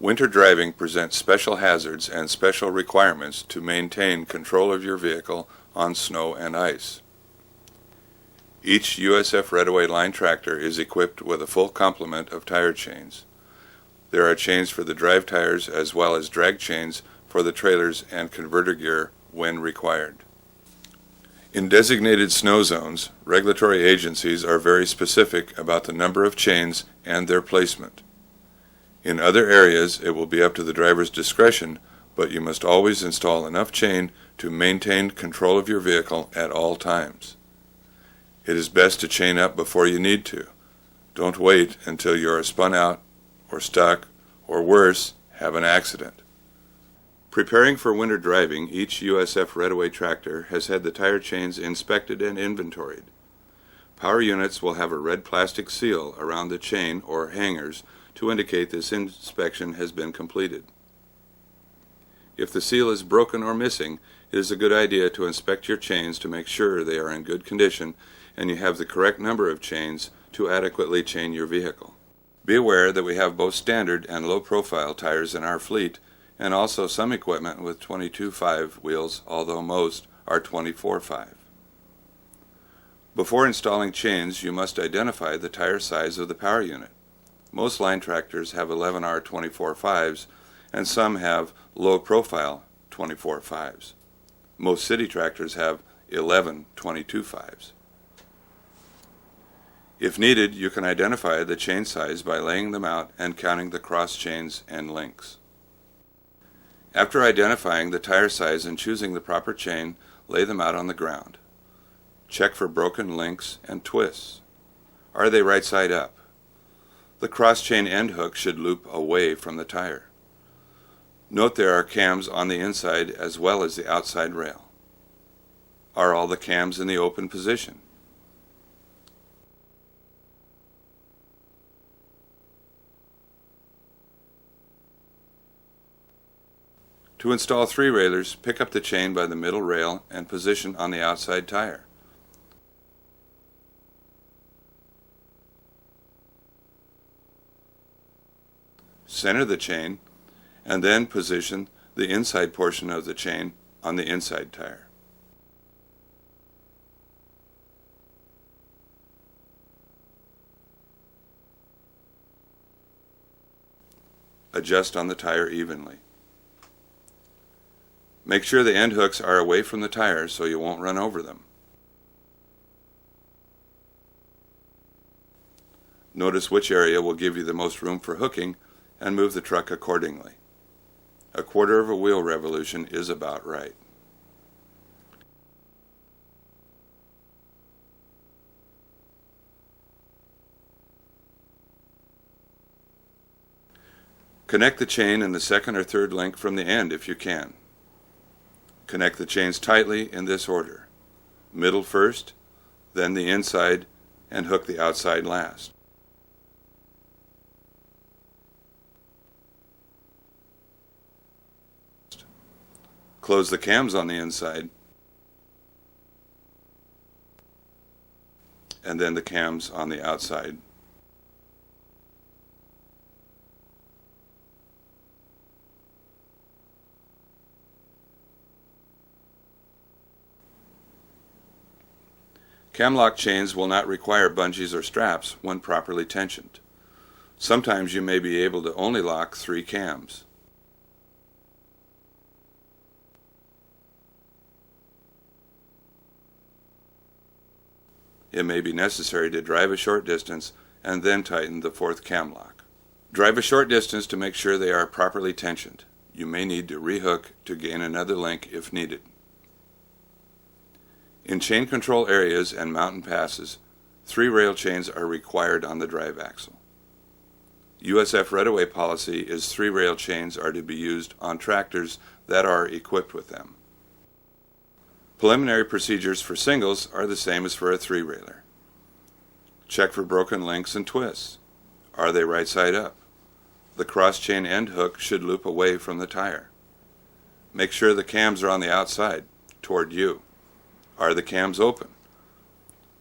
Winter driving presents special hazards and special requirements to maintain control of your vehicle on snow and ice. Each USF Reddaway line tractor is equipped with a full complement of tire chains. There are chains for the drive tires as well as drag chains for the trailers and converter gear when required. In designated snow zones, regulatory agencies are very specific about the number of chains and their placement. In other areas, it will be up to the driver's discretion, but you must always install enough chain to maintain control of your vehicle at all times. It is best to chain up before you need to. Don't wait until you are spun out or stuck or worse, have an accident. Preparing for winter driving, each USF Reddaway tractor has had the tire chains inspected and inventoried. Power units will have a red plastic seal around the chain or hangers to indicate this inspection has been completed. If the seal is broken or missing, it is a good idea to inspect your chains to make sure they are in good condition and you have the correct number of chains to adequately chain your vehicle. Be aware that we have both standard and low-profile tires in our fleet, and also some equipment with 22.5 wheels, although most are 24.5. Before installing chains, you must identify the tire size of the power unit. Most line tractors have 11R 24.5s, and some have low-profile 24.5s. Most city tractors have 11 22.5s. If needed, you can identify the chain size by laying them out and counting the cross chains and links. After identifying the tire size and choosing the proper chain, lay them out on the ground. Check for broken links and twists. Are they right side up? The cross chain end hook should loop away from the tire. Note there are cams on the inside as well as the outside rail. Are all the cams in the open position? To install 3-railers, pick up the chain by the middle rail and position on the outside tire. Center the chain and then position the inside portion of the chain on the inside tire. Adjust on the tire evenly. Make sure the end hooks are away from the tire so you won't run over them. Notice which area will give you the most room for hooking and move the truck accordingly. 1/4 of a wheel revolution is about right. Connect the chain in the second or third link from the end if you can. Connect the chains tightly in this order: middle first, then the inside, and hook the outside last. Close the cams on the inside, and then the cams on the outside. Cam lock chains will not require bungees or straps when properly tensioned. Sometimes you may be able to only lock 3 cams. It may be necessary to drive a short distance and then tighten the 4th cam lock. Drive a short distance to make sure they are properly tensioned. You may need to rehook to gain another link if needed. In chain control areas and mountain passes, 3 rail chains are required on the drive axle. USF Reddaway policy is 3 rail chains are to be used on tractors that are equipped with them. Preliminary procedures for singles are the same as for a 3-railer. Check for broken links and twists. Are they right side up? The cross chain end hook should loop away from the tire. Make sure the cams are on the outside, toward you. Are the cams open?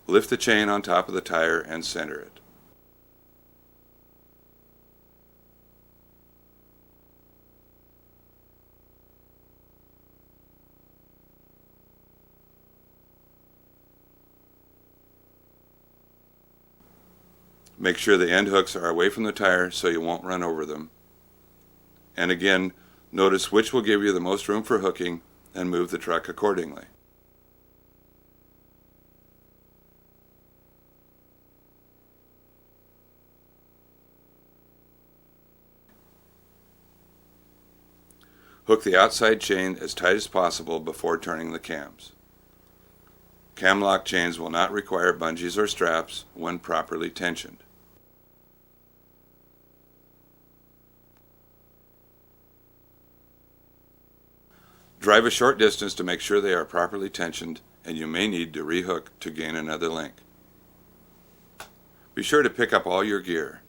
Lift the chain on top of the tire and center it. Make sure the end hooks are away from the tire so you won't run over them. And again, notice which will give you the most room for hooking and move the truck accordingly. Hook the outside chain as tight as possible before turning the cams. Cam lock chains will not require bungees or straps when properly tensioned. Drive a short distance to make sure they are properly tensioned, and you may need to rehook to gain another link. Be sure to pick up all your gear,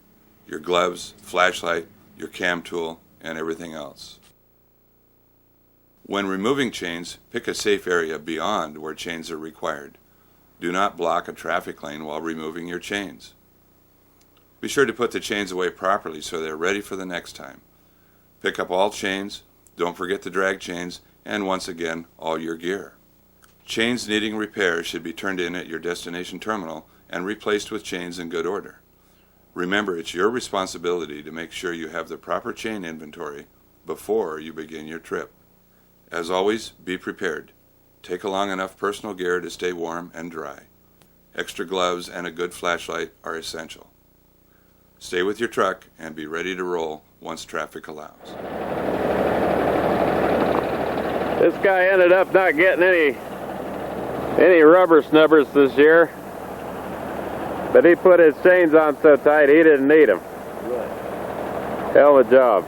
your gloves, flashlight, your cam tool, and everything else. When removing chains, pick a safe area beyond where chains are required. Do not block a traffic lane while removing your chains. Be sure to put the chains away properly so they're ready for the next time. Pick up all chains, don't forget the drag chains, and once again, all your gear. Chains needing repair should be turned in at your destination terminal and replaced with chains in good order. Remember, it's your responsibility to make sure you have the proper chain inventory before you begin your trip. As always, be prepared. Take along enough personal gear to stay warm and dry. Extra gloves and a good flashlight are essential. Stay with your truck and be ready to roll once traffic allows. This guy ended up not getting any rubber snubbers this year, but he put his chains on so tight he didn't need them. Right. Hell of a job.